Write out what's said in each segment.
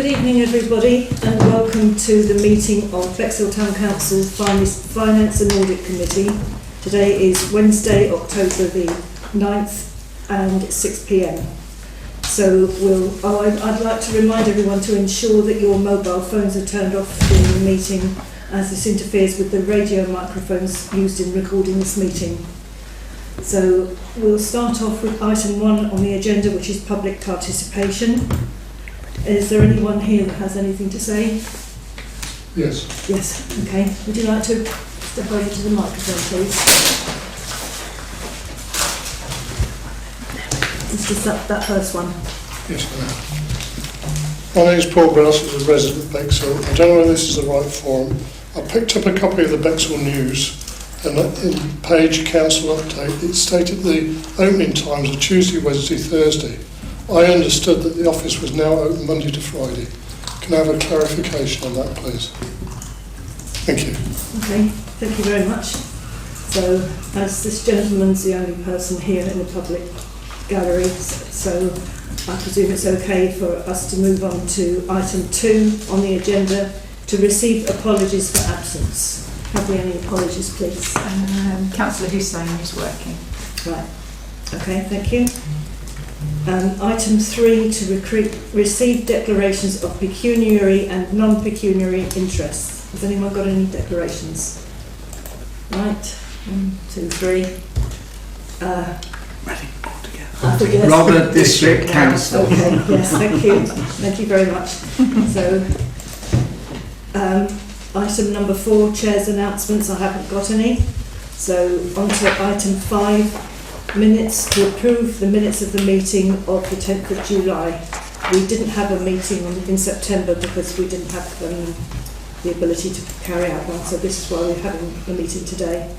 Good evening everybody and welcome to the meeting of Bexhill Town Council's Finance and Audit Committee. Today is Wednesday, October the 9th and 6 p.m. So I'd like to remind everyone to ensure that your mobile phones are turned off during the meeting, as this interferes with the radio microphones used in recording this meeting. So we'll start off with item 1 on the agenda, which is public participation. Is there anyone here that has anything to say? Yes. Yes, okay. Would you like to step over to the microphone, please? It's just that first one. Yes, my name is Paul Grouse, as a resident of Bexhill. I don't know whether this is the right forum. I picked up a copy of the Bexhill News, and in page council update it stated the opening times are Tuesday, Wednesday, Thursday. I understood that the office was now open Monday to Friday. Can I have a clarification on that, please? Thank you. Okay, thank you very much. So, as this gentleman's the only person here in the public gallery, so I presume it's okay for us to move on to item 2 on the agenda, to receive apologies for absence. Have we any apologies, please? Councillor Hussain is working. Right. Okay, thank you. Item 3, to receive declarations of pecuniary and non-pecuniary interests. Has anyone got any declarations? Right. 1, 2, 3. Ready, all together. Yes. Rother District Council. Okay, yes, thank you. Thank you very much. So, item number 4, Chair's announcements. I haven't got any. So, on to item 5. Minutes, to approve the minutes of the meeting of the 10th of July. We didn't have a meeting in September because we didn't have the ability to carry out one, so this is why we're having a meeting today.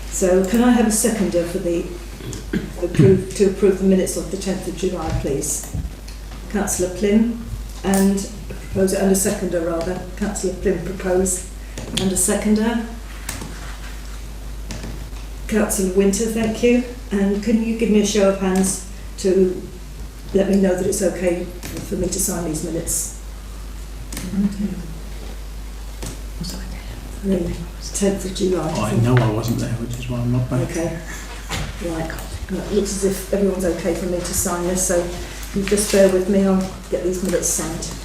So can I have a seconder for to approve the minutes of the 10th of July, please? Councillor Plym, and a proposer, and a seconder rather. Councillor Plym propose, and a seconder. Councillor Winter, thank you. And can you give me a show of hands to let me know that it's okay for me to sign these minutes? Was that The 10th of July. I know I wasn't there, which is why I'm not back. Okay. Right. Well, it looks as if everyone's okay for me to sign this, so you just bear with me, I'll get these minutes signed.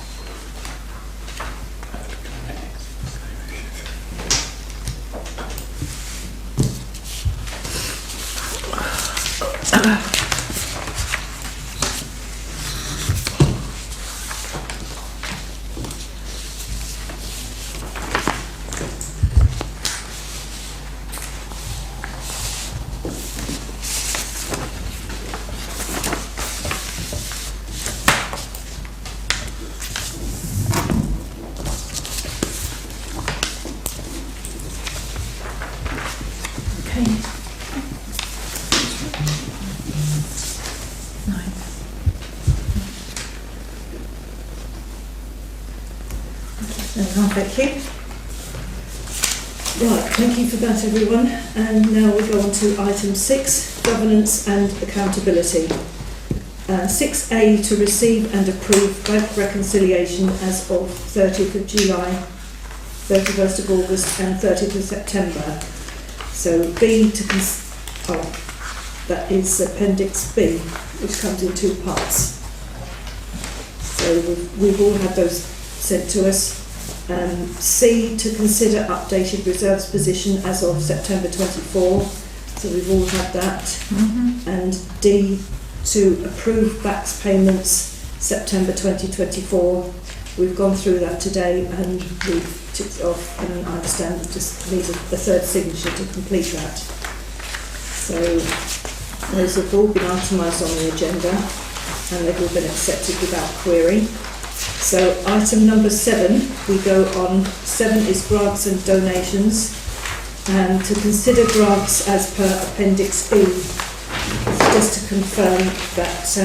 Thank you. Right, thank you for that everyone. And now we go on to item 6, governance and accountability. 6A, to receive and approve bank reconciliation as of 30th of July, 31st of August and 30th of September. So B, that is Appendix B, which comes in 2 parts. So we've all had those sent to us. C, to consider updated reserves position as of September 24, so we've all had that. And D, to approve BACS payments September 2024. We've gone through that today and we've ticked it off, and I understand it just needs a third signature to complete that. So those have all been itemised on the agenda and they've all been accepted without query. So item number 7, we go on. 7 is grants and donations, and to consider grants as per Appendix B. Just to confirm that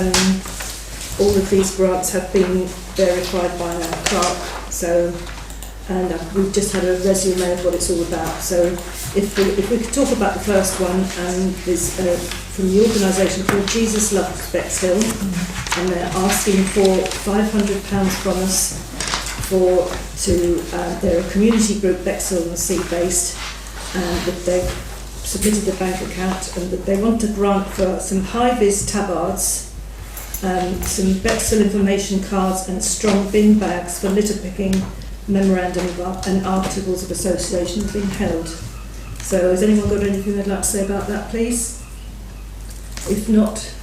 all of these grants have been verified by our clerk. So, and we've just had a resume of what it's all about. So if we could talk about the first one, there's from the organisation called Jesus Loves Bexhill, and they're asking for £500 from us they're a community group, Bexhill-on-Sea based, and that they've submitted a bank account and that they want a grant for some high-vis tabards, some Bexhill information cards and strong bin bags for litter picking, memorandum and articles of association have been held. So has anyone got anything they'd like to say about that, please? If not,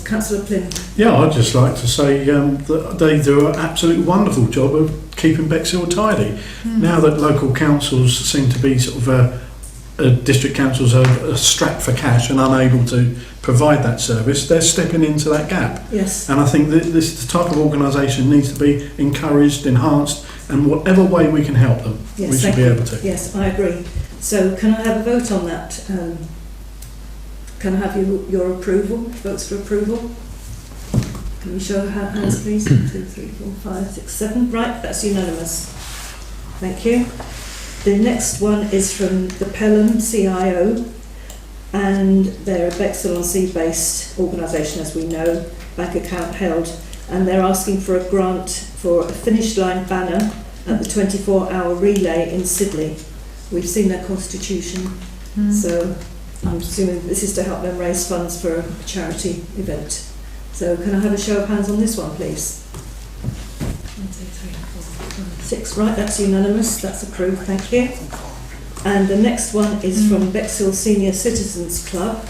Councillor Plym. Yeah, I'd just like to say that they do an absolutely wonderful job of keeping Bexhill tidy. Now that local councils seem to be sort of district councils are strapped for cash and unable to provide that service, they're stepping into that gap. Yes. And I think that this type of organisation needs to be encouraged, enhanced, and whatever way we can help them, Yes, we should be able to. Yes, I agree. So can I have a vote on that? Can I have your approval, votes for approval? Can you show hands, please? 1, 2, 3, 4, 5, 6, 7. Right, that's unanimous. Thank you. The next one is from the Pelham CIO, and they're a Bexhill-on-Sea based organisation, as we know, bank account held, and they're asking for a grant for a finish line banner at the 24-hour relay in Sidley. We've seen their constitution, so I'm assuming this is to help them raise funds for a charity event. So can I have a show of hands on this one, please? 1, 2, 3, 4, 5, 6. Right, that's unanimous. That's approved. Thank you. And the next one is from Bexhill Senior Citizens Club.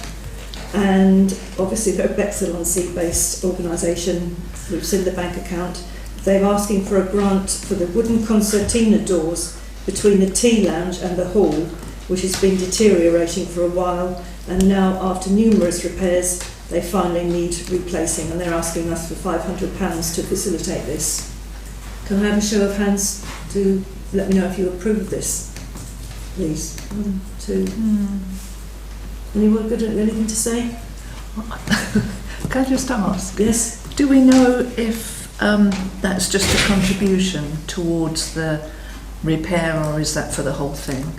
And obviously they're a Bexhill-on-Sea based organisation. We've seen the bank account. They're asking for a grant for the wooden concertina doors between the tea lounge and the hall, which has been deteriorating for a while, and now after numerous repairs they finally need replacing, and they're asking us for £500 to facilitate this. Can I have a show of hands to let me know if you approve of this, please? 1, 2. Anyone got anything to say? Can I just ask? Yes. Do we know if that's just a contribution towards the repair, or is that for the whole thing?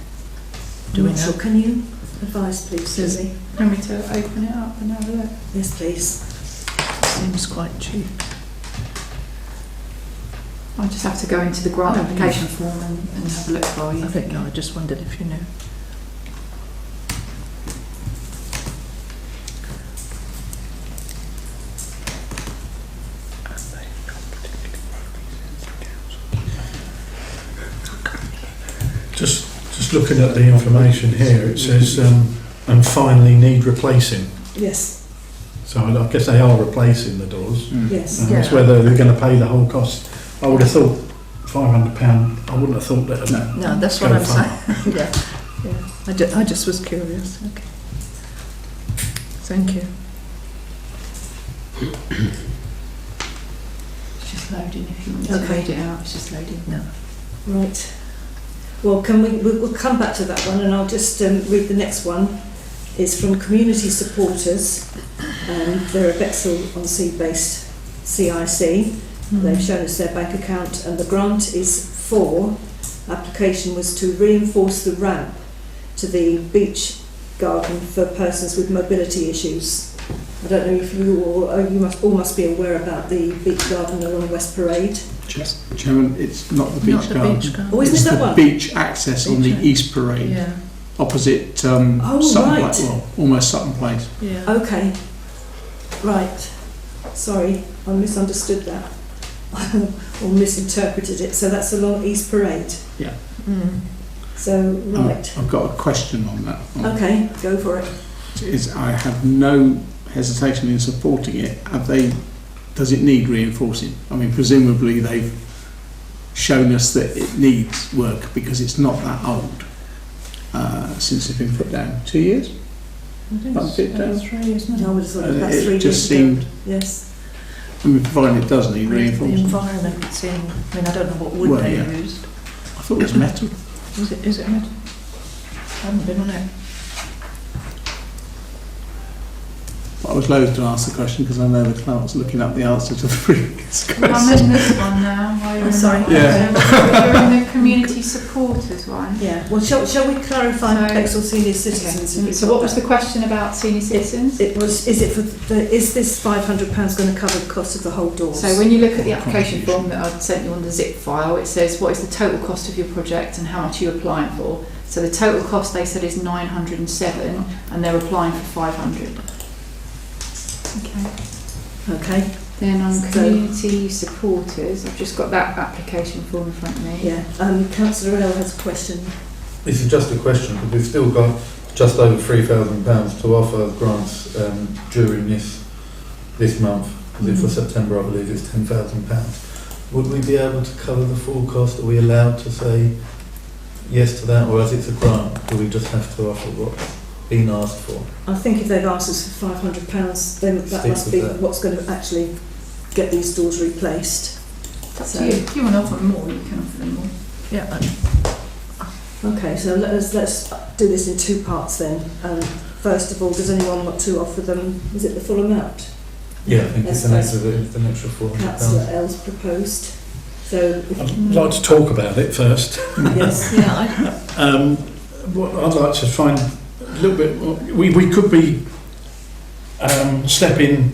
Do we know? Sure. Can you advise, please, Susie? Want me to open it up and have a look? Yes, please. Seems quite cheap. I just have to go into the grant application form and have a look for you. I think no, I just wondered if you knew. Just looking at the information here, it says and finally need replacing. Yes. So I guess they are replacing the doors. Yes. It's whether they're going to pay the whole cost. I would have thought £500. I wouldn't have thought that. No, that's what I'm saying. Yeah. I just was curious. Okay. Thank you. It's just loading if you want to read it out. It's just loading. No. Right. Well, we'll come back to that one, and I'll just read the next one. It's from Community Supporters, and they're a Bexhill-on-Sea based CIC. They've shown us their bank account, and the grant is application was to reinforce the ramp to the beach garden for persons with mobility issues. I don't know if you must be aware about the beach garden along West Parade. Chairman, it's not the beach garden. Oh, isn't It's it that the one? beach access on the Beach East Parade, Yeah. opposite Sutton right. Place, well, almost Sutton Place. Yeah. Okay. Right. Sorry, I misunderstood that. Or misinterpreted it. So that's along East Parade. Yeah. So, right. I've got a question on that one. Okay, go for it. I have no hesitation in supporting it. Does it need reinforcing? I mean, presumably they've shown us that it needs work because it's not that old since it's been put down. 2 years? About 3, isn't it? I would have thought about 3 years just ago. seemed. Yes. I mean, provided it does need The reinforcing. environment it's in. I mean, I don't know what wood Well, they yeah. used. I thought it was metal. Is it metal? I haven't been on it. But I was loath to ask the question because I know the clerk's looking up the answer to the previous Well, I'm question. in this one now. While you're I'm sorry. You're in the community supporters one. Yeah. Well, shall we clarify So- Bexhill Senior Citizens? Okay. So what was the question about senior citizens? It was. Is this £500 going to cover the cost of the whole doors? So when you look at the application form that I've sent you on the zip file, it says what is the total cost of your project and how much you're applying for. So the total cost they said is 907 and they're applying for 500. Okay. Okay. Then on So- community supporters, I've just got that application form in front of me. Yeah. Councillor Earl has a question. This is just a question, but we've still got just over £3,000 to offer grants during this month. For September, I believe it's £10,000. Would we be able to cover the full cost? Are we allowed to say yes to that, or as it's a grant, do we just have to offer what's been asked for? I think if they've asked us for £500, then that Stick must with be that. what's going to actually get these doors replaced. It's up So- to you. If you want to offer them more, you can offer them more. Yeah, Okay, so let's do this in two parts then. First of all, does anyone want to offer them? Is it the full amount? Yeah, I think it's an extra Councillor £400. L's proposed. So, I'd like to talk about it first. yes. yeah. What I'd like to find a little bit. We could be stepping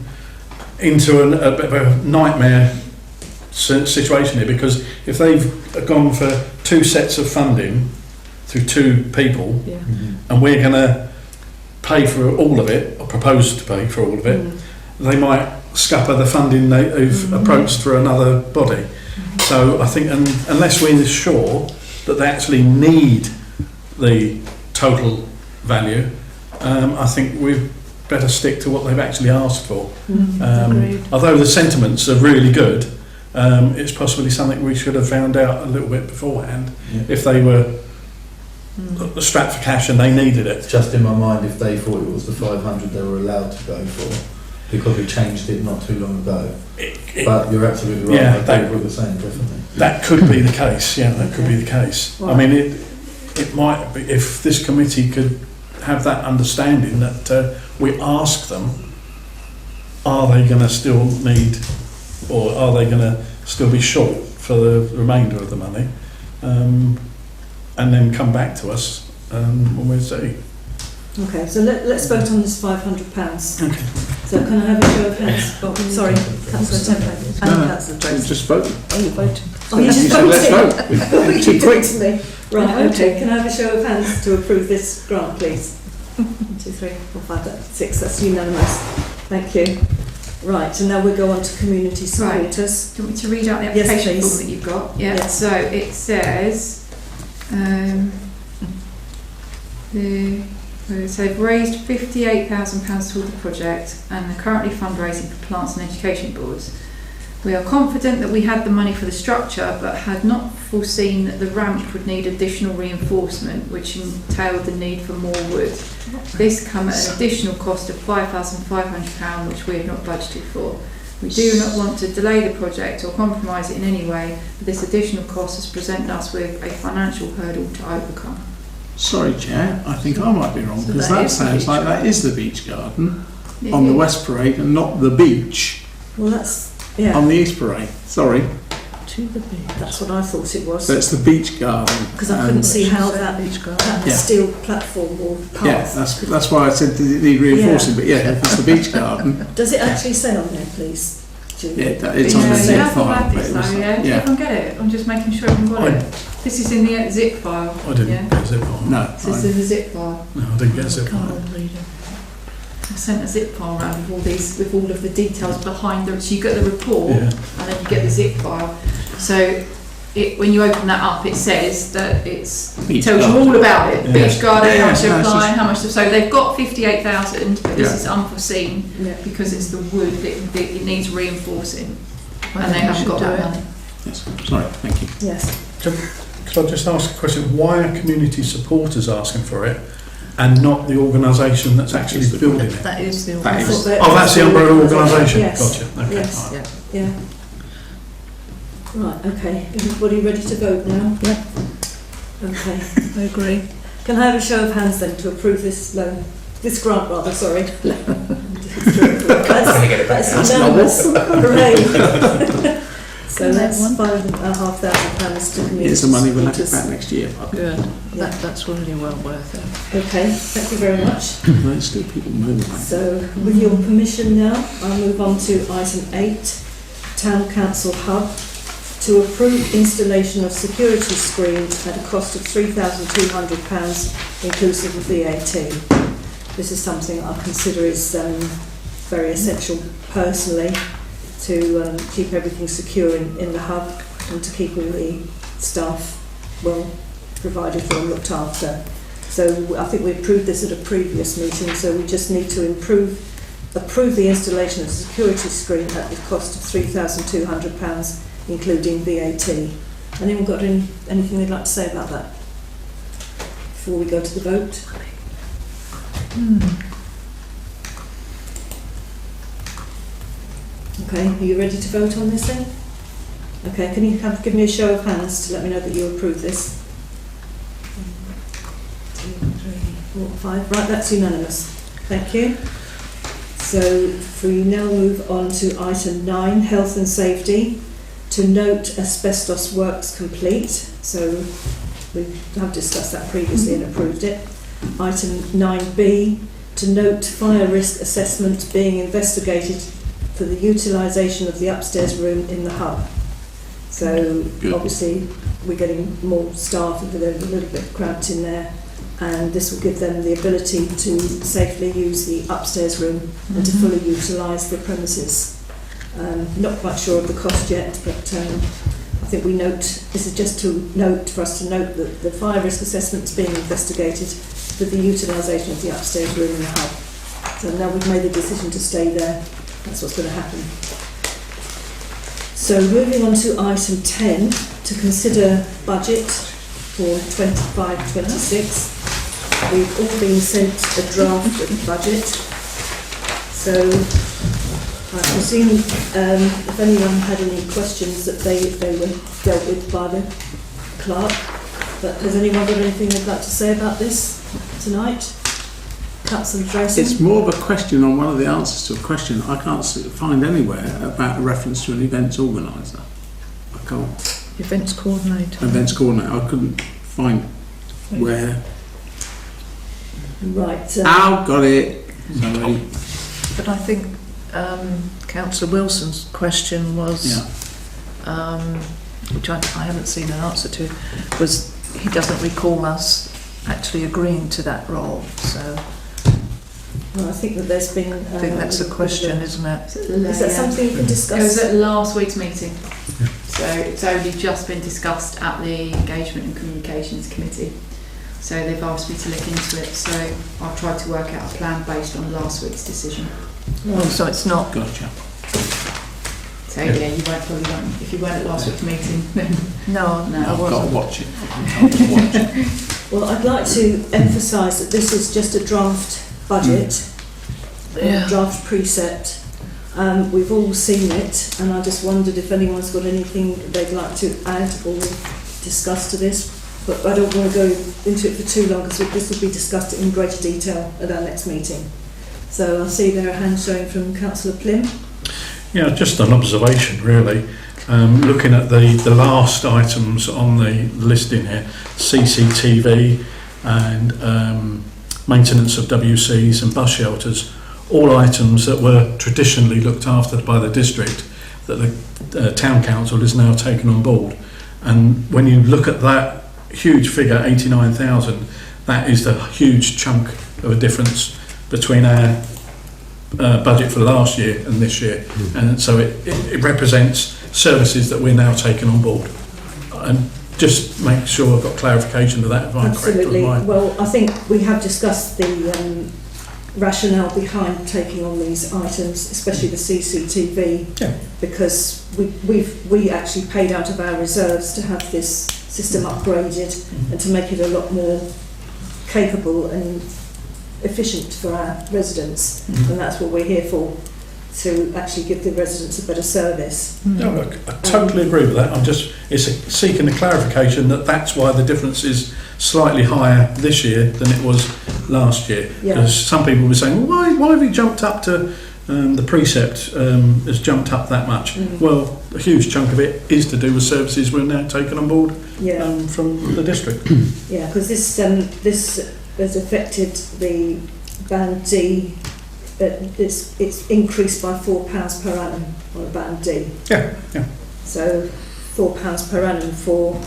into a bit of a nightmare situation here, because if they've gone for two sets of funding through two people, Yeah. and we're going to pay for all of it, or propose to pay for all of it, they might scupper the funding they've approached through another body. So I think unless we're sure that they actually need the total value, I think we'd better stick to what they've actually asked for. Agreed. Although the sentiments are really good, it's possibly something we should have found out a little bit beforehand if they were strapped for cash and they needed it. It's just in my mind if they thought it was the 500 they were allowed to go for, because we changed it not too long ago. But you're absolutely right, Yeah, they were the same, definitely. That could be the case, yeah, that could be the case. I mean, it might be, if this committee could have that understanding that we ask them, are they going to still need, or are they going to still be short for the remainder of the money, and then come back to us when we see. Okay, so let's vote on this £500. Okay. So can I have a show of hands? Oh, sorry, Councillor Temple and Councillor Jones. Just vote. Oh, you voted. Oh, you just You said let's voted. vote. You Too did quick. it to me. Right, okay, can I have a show of hands to approve this grant, please? 1, 2, 3, 4, 5, 6, that's unanimous. Thank you. Right, and now we go on to community supporters. Do you want me to read out the Yes, application please. form that you've got? Yeah. Yes. So it says so they've raised £58,000 toward the project and are currently fundraising for plants and education boards. We are confident that we had the money for the structure, but had not foreseen that the ramp would need additional reinforcement, which entailed the need for more wood. This come at an additional cost of £5,500, which we have not budgeted for. We do not want to delay the project or compromise it in any way, but this additional cost has presented us with a financial hurdle to overcome. Sorry, Chair, I think I might be wrong, So because that that is the sounds beach like that garden. is the beach garden It on the is. West Parade and not the beach Well, that's, yeah, on the East Parade. Sorry, To the beach. that's what I thought it was. so it's the beach garden. Because I couldn't And- see how that Yeah. steel platform or Yeah, path. that's why I said did it need reinforcing, but yeah, if it's the beach garden, Does it actually say on there, please, Julie? yeah, it's on the Yeah, zip you have to file. add but this it though, was- yeah? Do you everyone get it? I'm just making sure everyone got I- it. This is in the zip file. I didn't Yeah. get a zip file. No, This is in the zip file. No, I didn't get a zip file. I sent a zip file around with all of the details behind them. So you get the report Yeah. and then you get the zip file. So when you open that up, it says that it Beach tells you garden. all about it. Yeah. Beach garden, Yeah, how much no, they're it's applying, just- how much. So they've got 58,000, but this Yeah. is unforeseen Yeah. because it's the wood. It needs reinforcing, I and they think we haven't should got do that it. money. Yes, sorry, thank you. Yes. Could I just ask a question? Why are community supporters asking for it and not the organisation that's actually building it? That is the That I is- thought that- Oh, that's the umbrella organisation? Yes. Gotcha. Okay. Yes. all right. Yeah. Right, okay. Everybody ready to vote now? Yeah. Okay. I agree. Can I have a show of hands then to approve this loan? This grant rather, sorry. That's unanimous. Hooray. So that's £5,500 to community It's the money we'll have it supporters. back next year. Good. Yeah. That's really well worth it. Okay, thank you very much. There's still people moving. So with your permission now, I'll move on to item 8, Town Council Hub, to approve installation of security screens at a cost of £3,200 inclusive of VAT. This is something I consider is very essential personally to keep everything secure in the hub and to keep all the staff well provided for and looked after. So I think we approved this at a previous meeting, so we just need to approve the installation of a security screen at the cost of £3,200 including VAT. Anyone got anything they'd like to say about that before we go to the vote? Okay, are you ready to vote on this then? Okay, can you give me a show of hands to let me know that you approve this? 1, 2, 3, 4, 5. Right, that's unanimous. Thank you. So if we now move on to item 9, health and safety, to note asbestos works complete. So we have discussed that previously and approved it. Item 9B, to note fire risk assessment being investigated for the utilisation of the upstairs room in the hub. So Good. obviously we're getting more staff and they're a little bit cramped in there, and this will give them the ability to safely use the upstairs room and to fully utilise the premises. Not quite sure of the cost yet, but I think we note, this is just for us to note that the fire risk assessment is being investigated for the utilisation of the upstairs room in the hub. So now we've made the decision to stay there, that's what's going to happen. So moving on to item 10, to consider budget for 25-26. We've all been sent a draft of the budget. So I presume if anyone had any questions that they were dealt with by the clerk. But has anyone got anything they'd like to say about this tonight? Councillor Drayson? It's more of a question on one of the answers to a question I can't find anywhere about a reference to an events organiser. I can't. Events coordinator. Events coordinator. I couldn't find where. Right. Got it. Sorry. But I think Councillor Wilson's question was, which I haven't seen an answer to, was he doesn't recall us actually agreeing to that role. So Well, I think that there's been... I think that's a question, isn't it? Is that something you can It was discuss? at last week's meeting. So it's only just been discussed at the Engagement and Communications Committee. So they've asked me to look into it. So I've tried to work out a plan based on last week's decision. Oh, so it's not. Gotcha. So yeah, you probably won't. If you weren't at last week's meeting, then No, No. I I've got wasn't. to watch it. I've got to watch it. Well, I'd like to emphasise that this is just a draft budget, Yeah. a draft precept. We've all seen it, and I just wondered if anyone's got anything they'd like to add or discuss to this. But I don't want to go into it for too long because this will be discussed in greater detail at our next meeting. So I see there a hand showing from Councillor Plim. Yeah, just an observation really. Looking at the last items on the list in here, CCTV and maintenance of WCs and bus shelters, all items that were traditionally looked after by the district that the town council is now taken on board. And when you look at that huge figure, 89,000, that is the huge chunk of a difference between our budget for last year and this year. And so it represents services that we're now taking on board. And just make sure I've got clarification to that if I'm correct Absolutely. on mine. Well, I think we have discussed the rationale behind taking on these items, especially the CCTV, Yeah. because we actually paid out of our reserves to have this system upgraded and to make it a lot more capable and efficient for our residents, and that's what we're here for, to actually give the residents a better service. No, look, I totally agree with that. Seeking a clarification that that's why the difference is slightly higher this year than it was last year. Yeah. Because some people were saying, well, why have you jumped up to the precept has jumped up that much. Well, a huge chunk of it is to do with services we're now taking on board from the district. Yeah, because this has affected the Band D. It's increased by £4 per annum on a Band D. Yeah. So £4 per annum for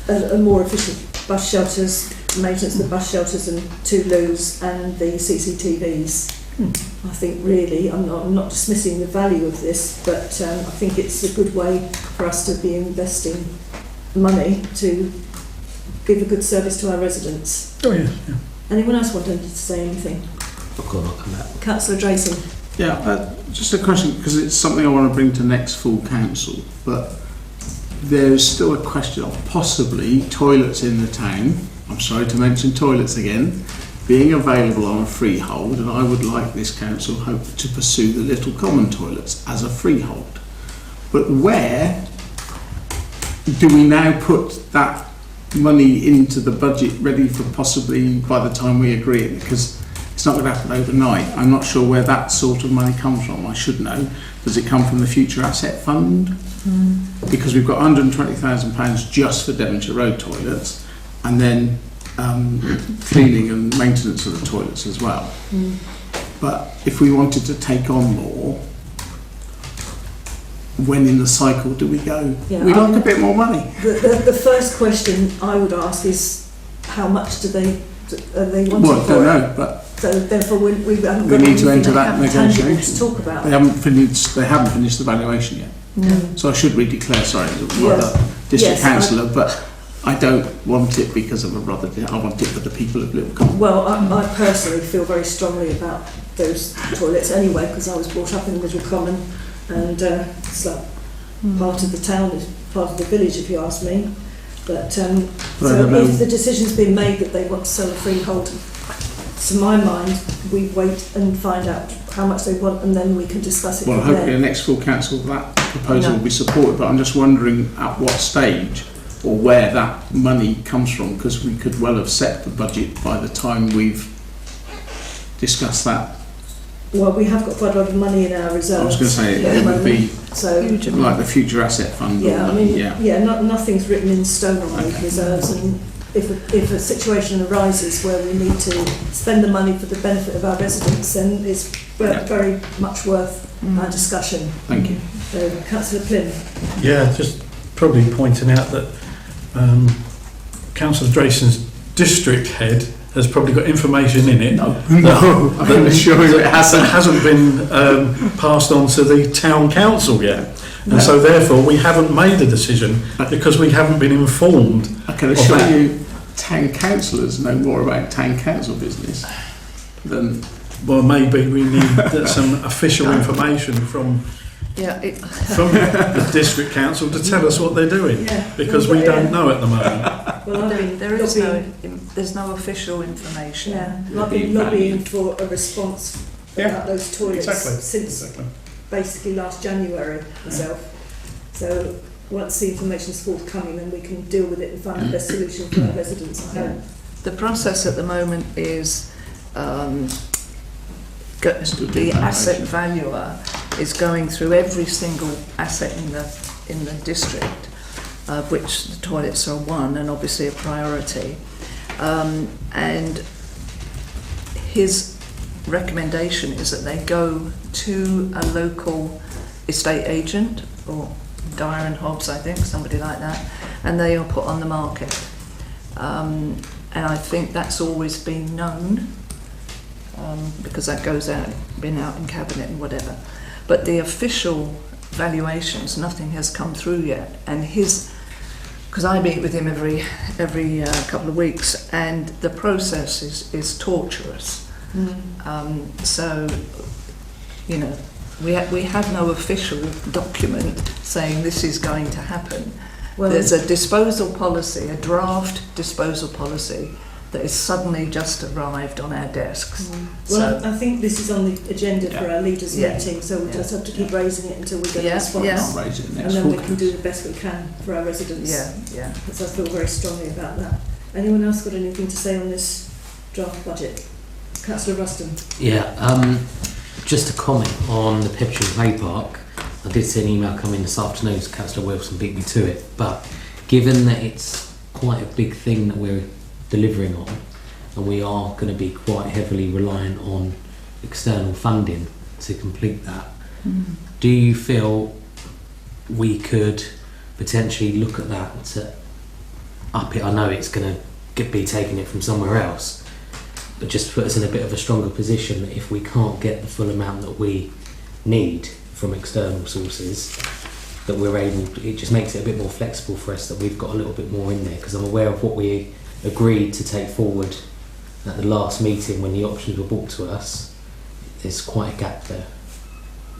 a more efficient bus shelters, maintenance of the bus shelters and 2 loos and the CCTVs. I think really, I'm not dismissing the value of this, but I think it's a good way for us to be investing money to give a good service to our residents. Oh yeah. Anyone else wanting to say anything? I'll come back. Councillor Drayson. Yeah, just a question, because it's something I want to bring to next full council, but there's still a question of possibly toilets in the town, I'm sorry to mention toilets again, being available on a freehold, and I would like this council hope to pursue the little common toilets as a freehold. But where do we now put that money into the budget ready for possibly by the time we agree it? Because it's not going to happen overnight. I'm not sure where that sort of money comes from. I should know. Does it come from the Future Asset Fund? Because we've got £120,000 just for Devonshire Road toilets, and then cleaning and maintenance of the toilets as well. But if we wanted to take on more, when in the cycle do we go? Yeah, We'd like a bit more money. The first question I would ask is how much are they wanting Well, I for don't it? know, but So therefore we haven't we got need to anything enter that tangible negotiation. to talk about. they haven't finished the valuation yet. So I should redeclare, sorry, as a brother district Yes, councillor, but I don't want it because of a brother. I want it for the people of Little Common. Well, I personally feel very strongly about those toilets anyway, because I was brought up in Little Common, and it's like part of the town, is part of the village, if you ask me. But so if the decision's been made that they want to sell a freehold, to my mind, we wait and find out how much they want, and then we can discuss it Well, from hopefully there. the next full council that proposal will be supported, but I'm just wondering at what stage or where that money comes from, because we could well have set the budget by the time we've discussed that. Well, we have got quite a lot of money in our reserves. I was going to say at it the would be moment, so like the Future Asset Fund. yeah, or I mean, yeah. nothing's written in stone on those Okay. reserves, and if a situation arises where we need to spend the money for the benefit of our residents, then it's very much worth our discussion. Thank you. So, Councillor Plym. Yeah, just probably pointing out that Councillor Drayson's district head has probably got information in it No, I can assure you it hasn't. that hasn't been passed on to the town council yet. And so therefore we haven't made a decision because we haven't been informed. I can assure you town councillors know more about town council business than... Well, maybe we need some official information from the district council to tell us what they're doing, because we don't know at the moment. Well, There's no official information. I've been lobbying for a response about those toilets since basically last January myself. So once the information's forthcoming, then we can deal with it and find the best solution for our residents. I hope. The process at the moment is the asset valuer is going through every single asset in the district, of which the toilets are one and obviously a priority. And his recommendation is that they go to a local estate agent, or Dyer and Hobbs, I think, somebody like that, and they are put on the market. And I think that's always been known, because that been out in cabinet and whatever. But the official valuations, nothing has come through yet. And because I meet with him every couple of weeks, and the process is torturous. So, you know, we have no official document saying this is going to happen. Well, there's a disposal policy, a draft disposal policy that has suddenly just arrived on our desks. Well, I think this is on the agenda for our leaders' meeting, so we just have to keep raising it until we get a response. I'll raise it next And then we week. can do the best we can for our residents. Yeah. Because I feel very strongly about that. Anyone else got anything to say on this draft budget? Councillor Ruston. Yeah, Just a comment on the Peppertree Play Park. I did see an email come in this afternoon, so Councillor Wilson beat me to it. But given that it's quite a big thing that we're delivering on, and we are going to be quite heavily reliant on external funding to complete that, do you feel we could potentially look at that to up it? I know it's going to be taking it from somewhere else, but just put us in a bit of a stronger position that if we can't get the full amount that we need from external sources, that we're able to, it just makes it a bit more flexible for us, that we've got a little bit more in there, because I'm aware of what we agreed to take forward at the last meeting when the options were brought to us. There's quite a gap there.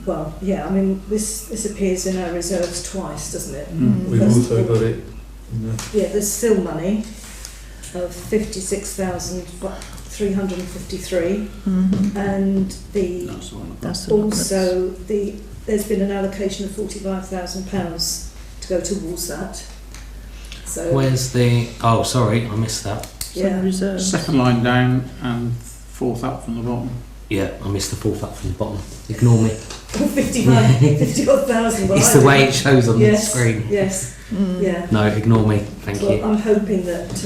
Well, yeah, I mean, this appears in our reserves twice, doesn't it? We've First also of all, got it. yeah, there's still money of 56,353, and That's the one also there's been an allocation of £45,000 to go towards that. So Where's the... Oh, sorry, I missed that. yeah, reserve. Second line down and fourth up from the bottom. Yeah, I missed the fourth up from the bottom. Ignore me. 50,000. Well, It's the way it shows on the yes, screen. yes, yeah. No, ignore me. Thank Well, you. I'm hoping that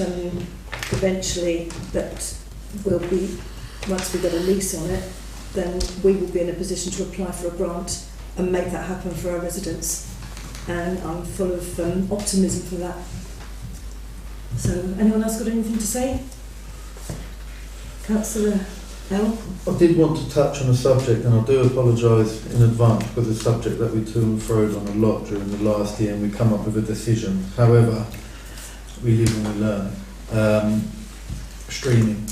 eventually that will be, once we've got a lease on it, then we will be in a position to apply for a grant and make that happen for our residents. And I'm full of optimism for that. So, anyone else got anything to say? Councillor L? I did want to touch on a subject, and I do apologise in advance, because it's a subject that we to and fro on a lot during the last year, and we come up with a decision. However, we live and we learn. Streaming.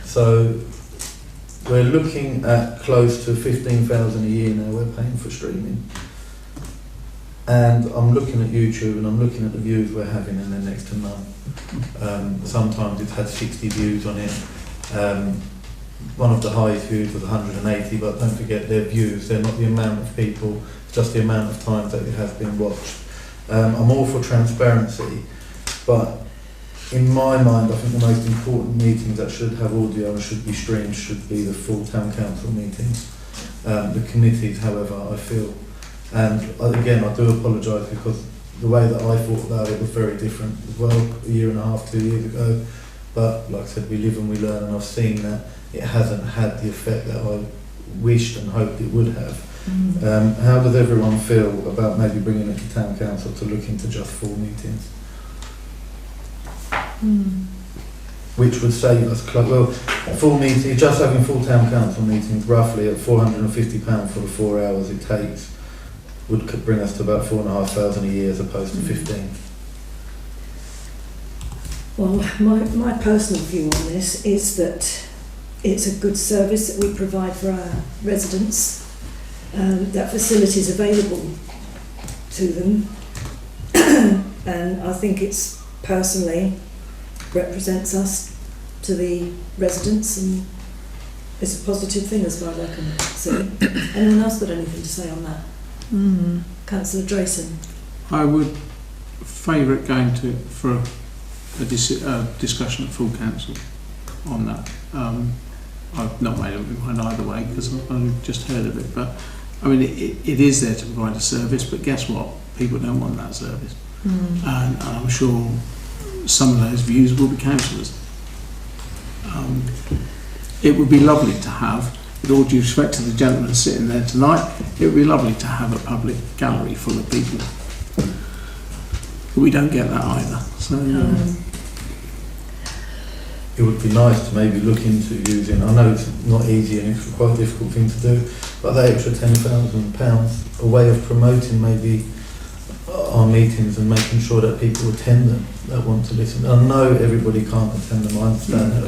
So we're looking at close to 15,000 a year now we're paying for streaming. And I'm looking at YouTube and I'm looking at the views we're having, and they're next to none. Sometimes it's had 60 views on it. One of the highest views was 180, but don't forget their views, they're not the amount of people, it's just the amount of times that it has been watched. I'm all for transparency, but in my mind I think the most important meetings that should have audio and should be streamed should be the full town council meetings. The committees, however, I feel, and again I do apologise because the way that I thought about it was very different as well a year and a half, 2 years ago. But like I said, we live and we learn, and I've seen that it hasn't had the effect that I wished and hoped it would have. How does everyone feel about maybe bringing it to town council to look into just full meetings? Which would save us, well, full meeting, just having full town council meetings roughly at £450 for the 4 hours it takes would bring us to about 4,500 a year as opposed to 15. Well, my personal view on this is that it's a good service that we provide for our residents, that facilities available to them, and I think it's personally represents us to the residents, and it's a positive thing as far as I can see. Anyone else got anything to say on that? Councillor Drayson. I would favour it going to for a discussion at full council on that. I've not made up my mind either way because I've just heard of it, but I mean it is there to provide a service, but guess what? People don't want that service, and I'm sure some of those views will be councillors. It would be lovely to have, with all due respect to the gentleman sitting there tonight, it would be lovely to have a public gallery full of people. But we don't get that either. So it would be nice to maybe look into using, I know it's not easy and it's quite a difficult thing to do, but that extra £10,000, a way of promoting maybe our meetings and making sure that people attend them, that want to listen. I know everybody can't attend them, I understand that,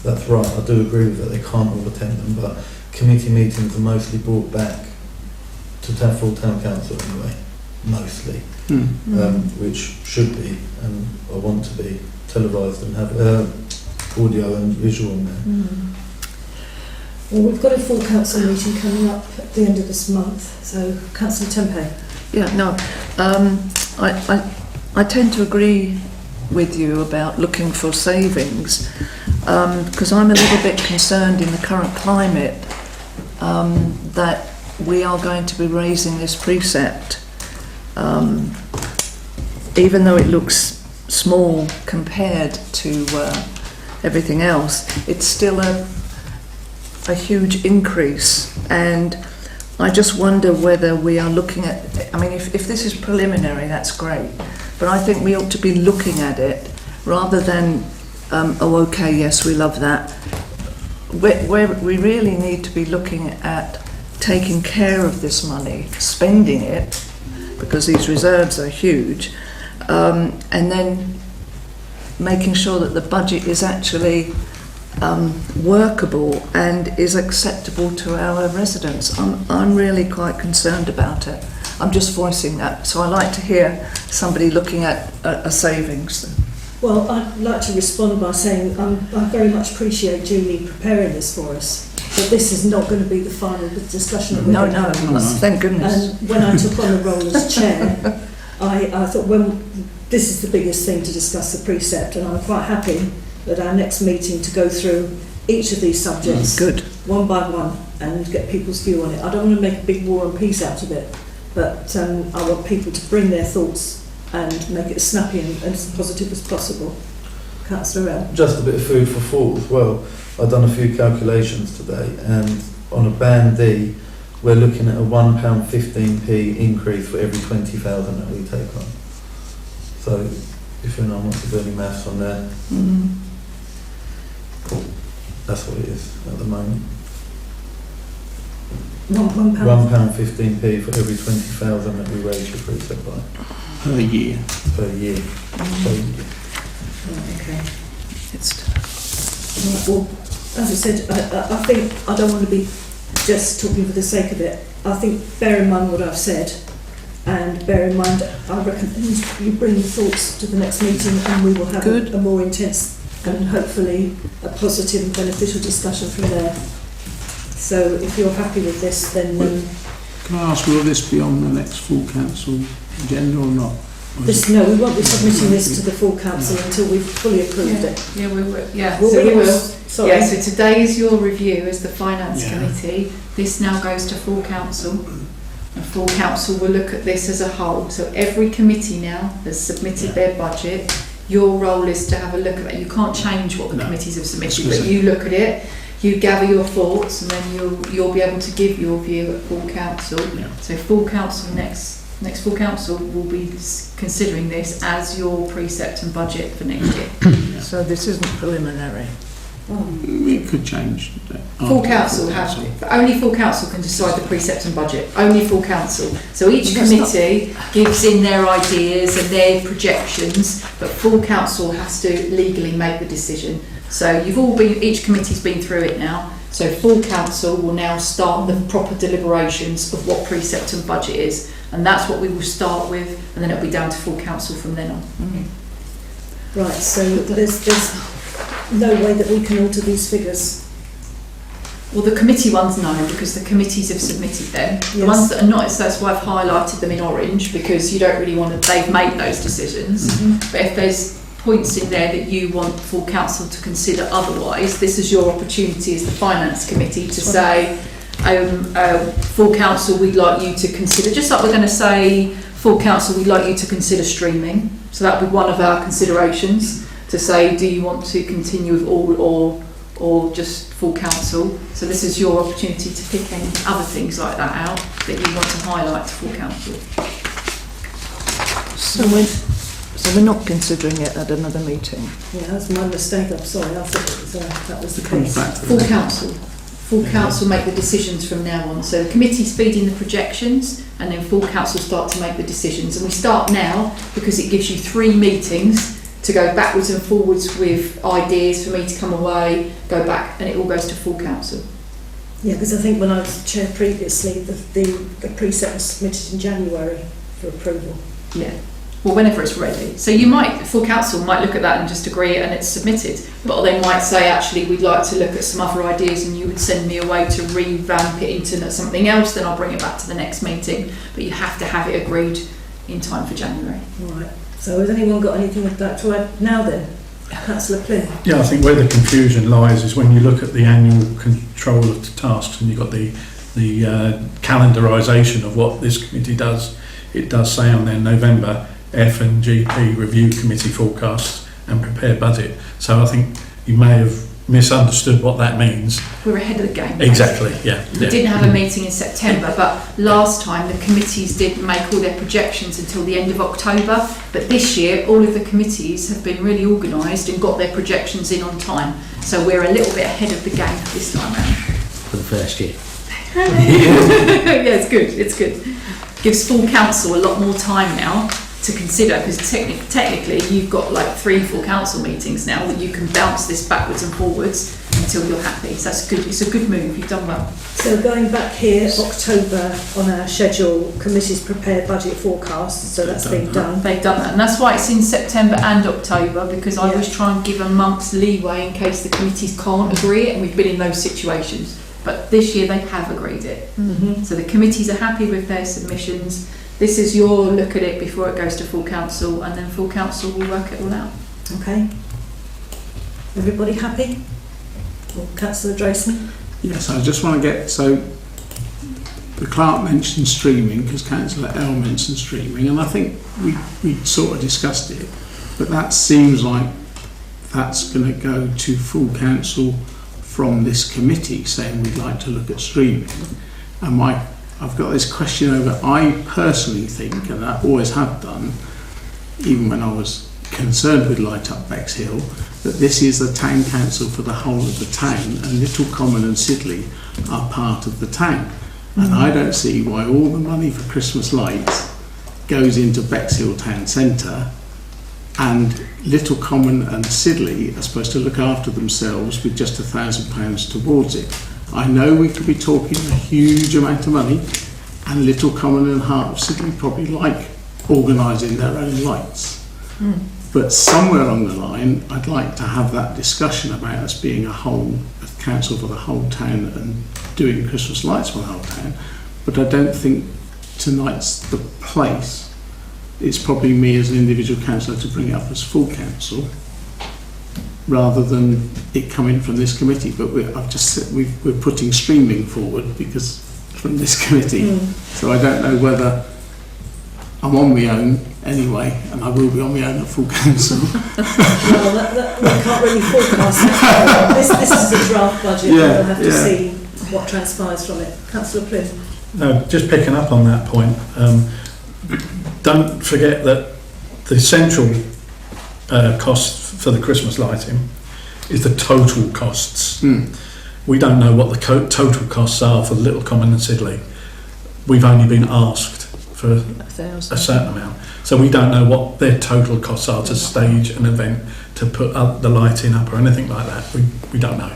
that's right, I do agree with that, they can't all attend them, but committee meetings are mostly brought back to full town council anyway, mostly, which should be, and I want to be, televised and have audio and visual in there. Well, we've got a full council meeting coming up at the end of this month, so Councillor Tempe. Yeah, no, I tend to agree with you about looking for savings, because I'm a little bit concerned in the current climate that we are going to be raising this precept, even though it looks small compared to everything else, it's still a huge increase. And I just wonder whether we are looking at, I mean, if this is preliminary, that's great, but I think we ought to be looking at it rather than, oh, okay, yes, we love that. We really need to be looking at taking care of this money, spending it, because these reserves are huge, and then making sure that the budget is actually workable and is acceptable to our residents. I'm really quite concerned about it. I'm just voicing that. So I like to hear somebody looking at a savings. Well, I'd like to respond by saying I very much appreciate Julie preparing this for us, but this is not going to be the final discussion that we're No, going to have. no, thank goodness. And when I took on the role as chair, I thought, well, this is the biggest thing to discuss the precept, and I'm quite happy at our next meeting to go through each of these subjects Good. one by one and get people's view on it. I don't want to make a big war and peace out of it, but I want people to bring their thoughts and make it as snappy and as positive as possible. Councillor L. Just a bit of food for thought as well. I've done a few calculations today, and on a band D, we're looking at a £1.15p increase for every 20,000 that we take on. So, if anyone wants to do any maths on there, that's what it is at the moment. £1.15p for every 20,000 that we raise your precept by. Per year. Per year. Right, okay. It's Right, well, as I said, I think I don't want to be just talking for the sake of it. I think bear in mind what I've said, and bear in mind I recommend you bring the thoughts to the next meeting, and we will have a more intense and hopefully a positive and beneficial discussion from there. So if you're happy with this, then can I ask, will this be on the next full council agenda or not? no, we won't be submitting this to the full council until we've fully approved it. Yeah, we will. Yeah, Well, so we will. Sorry. Yeah, so today is your review as the finance Yeah. committee. This now goes to full council, and full council will look at this as a whole. So every committee now has submitted their budget. Your role is to have a look at that. You can't change what the committees have submitted, but you look at it, you gather your thoughts, and then you'll be able to give your view at full council. Yeah. So full council next full council will be considering this as your precept and budget for next year. So this isn't preliminary. It could change. Full council only full council can decide the precept and budget. Only full council. So each committee gives in their ideas and their projections, but full council has to legally make the decision. So each committee's been through it now. So full council will now start the proper deliberations of what precept and budget is, and that's what we will start with, and then it'll be down to full council from then on. Right, so there's no way that we can alter these figures. Well, the committee ones no, because the committees have submitted them. The Yes. ones that are not, so that's why I've highlighted them in orange, because you don't really want to, they've made those decisions. But if there's points in there that you want full council to consider otherwise, this is your opportunity as the finance committee to say, full council, we'd like you to consider, just like we're going to say, full council, we'd like you to consider streaming. So that would be one of our considerations, to say, do you want to continue with all or just full council? So this is your opportunity to pick any other things like that out that you want to highlight to full council. So we're not considering it at another meeting. Yeah, that's my mistake. I'm sorry. I thought that was the Comes case. back to Full that. council. Full council make the decisions from now on. So the committee's feeding the projections, and then full council start to make the decisions. And we start now because it gives you 3 meetings to go backwards and forwards with ideas for me to come away, go back, and it all goes to full council. Yeah, because I think when I was chair previously, the precept was submitted in January for approval. Yeah. Well, whenever it's ready. So full council might look at that and just agree and it's submitted. But they might say, actually, we'd like to look at some other ideas, and you would send me away to revamp it into something else, then I'll bring it back to the next meeting. But you have to have it agreed in time for January. Right. So has anyone got anything like that to add now then? Councillor Plym. Yeah, I think where the confusion lies is when you look at the annual control of the tasks and you've got the calendarisation of what this committee does. It does say on there November F and GP review committee forecasts and prepare budget. So I think you may have misunderstood what that means. We're ahead of the game. Exactly, yeah. We didn't have a meeting in September, but last time the committees didn't make all their projections until the end of October. But this year, all of the committees have been really organised and got their projections in on time. So we're a little bit ahead of the game this time round. For the first year. Yeah, it's good. It's good. Gives full council a lot more time now to consider, because technically you've got like 3 full council meetings now that you can bounce this backwards and forwards until you're happy. So that's good. It's a good move. You've done well. So going back here, October on our schedule, committees prepare budget forecasts, so that's been done. They've done that, and that's why it's in September and October, because I Yeah. always try and give a month's leeway in case the committees can't agree it, and we've been in those situations. But this year they have agreed it. Mm-hmm. So the committees are happy with their submissions. This is your look at it before it goes to full council, and then full council will work it all out. Okay. Everybody happy? Well, Councillor Drayson? Yes, I just want to get, so the clerk mentioned streaming because Councillor L mentioned streaming, and I think we sort of discussed it, but that seems like that's going to go to full council from this committee saying we'd like to look at streaming. And I've got this question over, I personally think, and I always have done, even when I was concerned with Light Up Bexhill, that this is the town council for the whole of the town, and Little Common and Sidley are part of the town. And I don't see why all the money for Christmas lights goes into Bexhill town centre, and Little Common and Sidley are supposed to look after themselves with just £1,000 towards it. I know we could be talking a huge amount of money, and Little Common and Heart of Sidley probably like organising their own lights. But somewhere along the line, I'd like to have that discussion about us being a council for the whole town and doing Christmas lights for the whole town. But I don't think tonight's the place. It's probably me as an individual councillor to bring it up as full council, rather than it coming from this committee. But we're putting streaming forward because from this committee. So I don't know whether I'm on my own anyway, and I will be on my own at full council. Well, we can't really forecast that. This is a draft budget, and we'll have to see what transpires from it. Councillor Plym. No, just picking up on that point, don't forget that the central cost for the Christmas lighting is the total costs. We don't know what the total costs are for Little Common and Sidley. We've only been asked for a certain amount, so we don't know what their total costs are to stage an event, to put up the lighting up or anything like that. We don't know.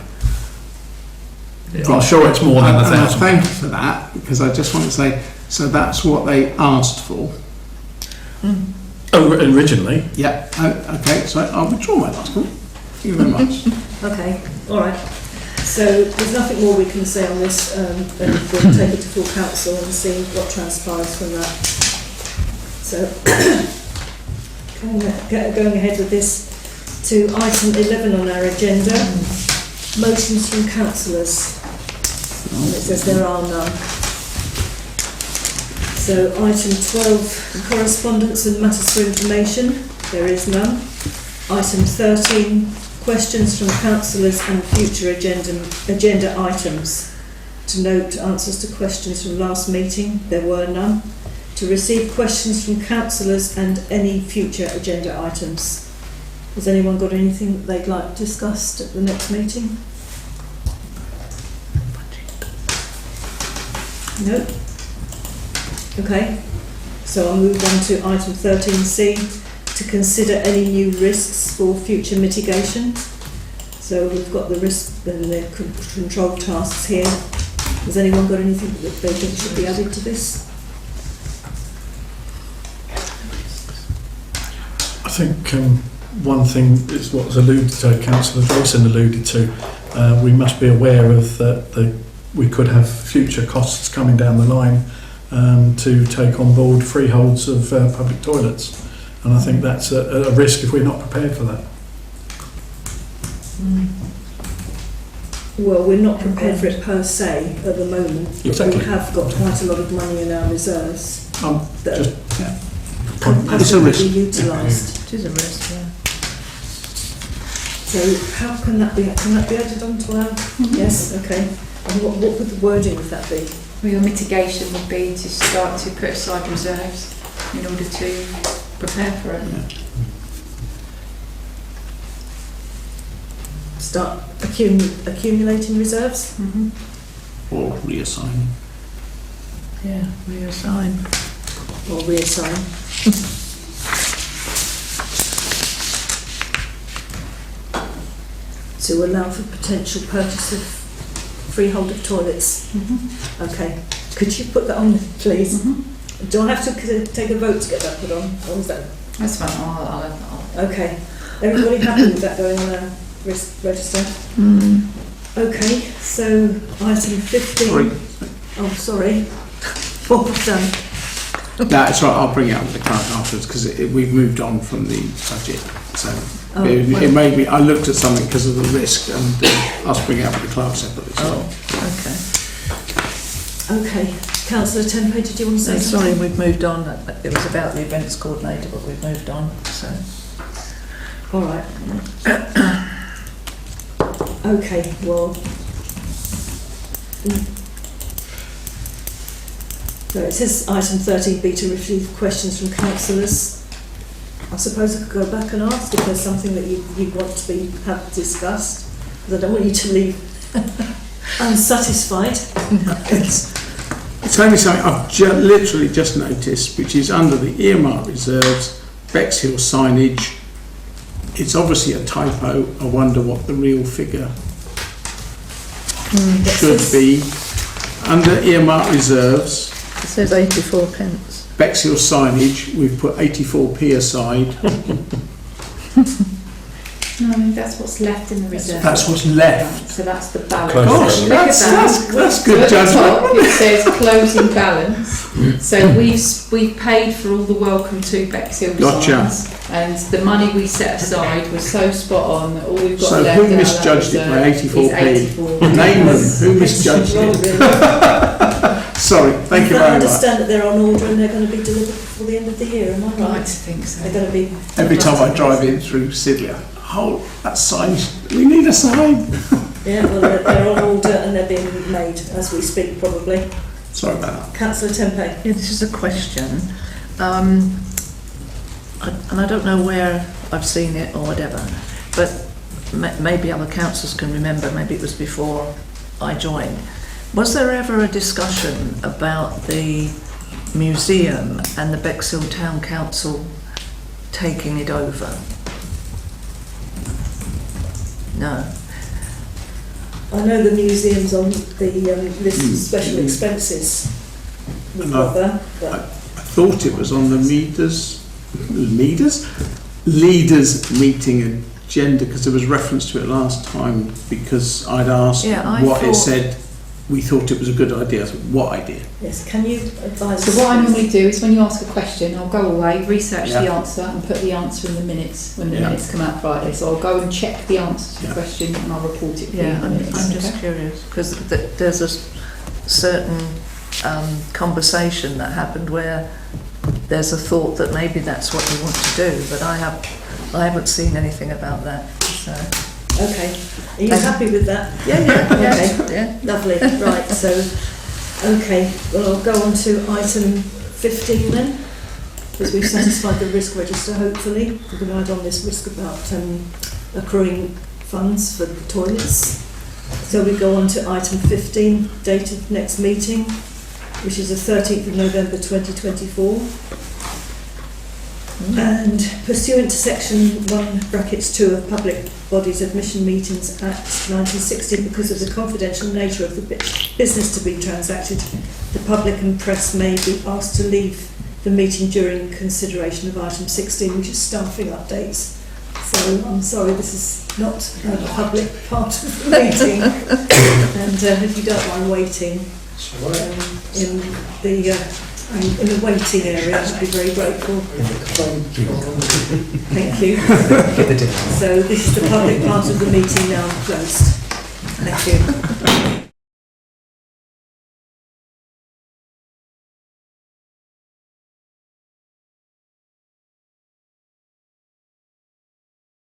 I'm sure it's more than £1,000. Thank you for that, because I just want to say, so that's what they asked for. Oh, originally. Yeah. Okay. So I'll withdraw my last one. Thank you very much. Okay, all right. So there's nothing more we can say on this, and we'll take it to full council and see what transpires from that. So going ahead with this to item 11 on our agenda, motions from councillors. And it says there are none. So item 12, correspondence and matters for information, there is none. Item 13, questions from councillors and future agenda items. To note answers to questions from last meeting, there were none. To receive questions from councillors and any future agenda items. Has anyone got anything that they'd like discussed at the next meeting? No? Okay, so I'll move on to item 13C, to consider any new risks for future mitigation. So we've got the risk and the control tasks here. Has anyone got anything that they think should be added to this? I think one thing is what was alluded to, Councillor Dawson alluded to. We must be aware of that we could have future costs coming down the line to take on board freeholds of public toilets, and I think that's a risk if we're not prepared for that. Well, we're not prepared for it per se at the moment, but Exactly. we have got quite a lot of money in our reserves that Just can It's a possibly risk. be utilised. It is a risk, yeah. So how can that be? Can that be added onto our? Yes, okay. And what would the wording of that be? Well, your mitigation would be to start to put aside reserves in order to prepare for it. Start accumulating reserves? Or reassigning. Yeah, reassign. Or reassign? To allow for potential purchase of freehold of toilets. Okay. Could you put that on, please? Do I have to take a vote to get that put on? Or is that? That's fine. I'll Okay. Everybody happy with that going on our risk register? Okay. So item 15. Sorry. Oh, sorry. What was done? No, it's right. I'll bring it up with the clerk afterwards because we've moved on from the budget. So Oh, it made me. I looked at something because of the risk, and I'll bring it up with the clerk separately. So. Okay. Okay. Councillor Tempe, did you want to say So, something? sorry, we've moved on. It was about the events coordinator, but we've moved on. So, All right. Okay, well. So it says item 13B to receive questions from councillors. I suppose I could go back and ask if there's something that you want to have discussed, because I don't want you to leave unsatisfied. It's only something I've literally just noticed, which is under the earmark reserves, Bexhill signage. It's obviously a typo. I wonder what the real figure should be. Under earmark reserves, it says 84 pence. Bexhill signage, we've put 84p aside. No, that's what's left in the reserve. That's what's left. So that's the balance. Close. Gosh, Look at that. that's good At the top, judgment. it says closing balance. So we've paid for all the welcome to Bexhill Gotcha. signs, and the money we set aside was so spot on that all we've got So left who in our misjudged it by reserve 84p? is 84p. Name them. Who misjudged it? Sorry, thank you I very much. understand that they're on order and they're going to be delivered before the end of the year, am I I'd like right? to think so. They're going to be... Every time I drive in through Sidley, that sign, we need a sign. Yeah, well, they're on order and they're being made as we speak, probably. Sorry about that. Councillor Tempe. Yeah, this is a question, and I don't know where I've seen it or whatever, but maybe other councillors can remember, maybe it was before I joined. Was there ever a discussion about the museum and the Bexhill Town Council taking it over? No. I know the museum's on the list of special expenses with No. Mother, but I thought it was on the leaders meeting agenda because there was reference to it last time because I'd asked Yeah, I what it thought- said. We thought it was a good idea. I said, what idea? yes, can you advise So us? what I normally do is when you ask a question, I'll go away, research Yeah. the answer and put the answer in the minutes when the Yeah. minutes come out Friday. So I'll go and check the answer to the Yeah. question and I'll report it for you Yeah, in the I'm minutes. just okay? curious, because there's a certain conversation that happened where there's a thought that maybe that's what you want to do, but I haven't seen anything about that. So Okay, are you happy with that? yeah, Okay. yeah. Lovely, right, so, okay, well, I'll go on to item 15 then, because we've satisfied the risk register, hopefully. We're going to add on this risk about accruing funds for the toilets. So we go on to item 15, dated next meeting, which is the 13th of November 2024. And pursuant to section 1(2) of Public Bodies Admission Meetings Act 1960, because of the confidential nature of the business to be transacted, the public and press may be asked to leave the meeting during consideration of item 16, which is staffing updates. So I'm sorry, this is not a public part of the meeting. And if you don't mind waiting in the in the waiting area, I'd be very grateful. Thank you. So this is the public part of the meeting now closed. Thank you.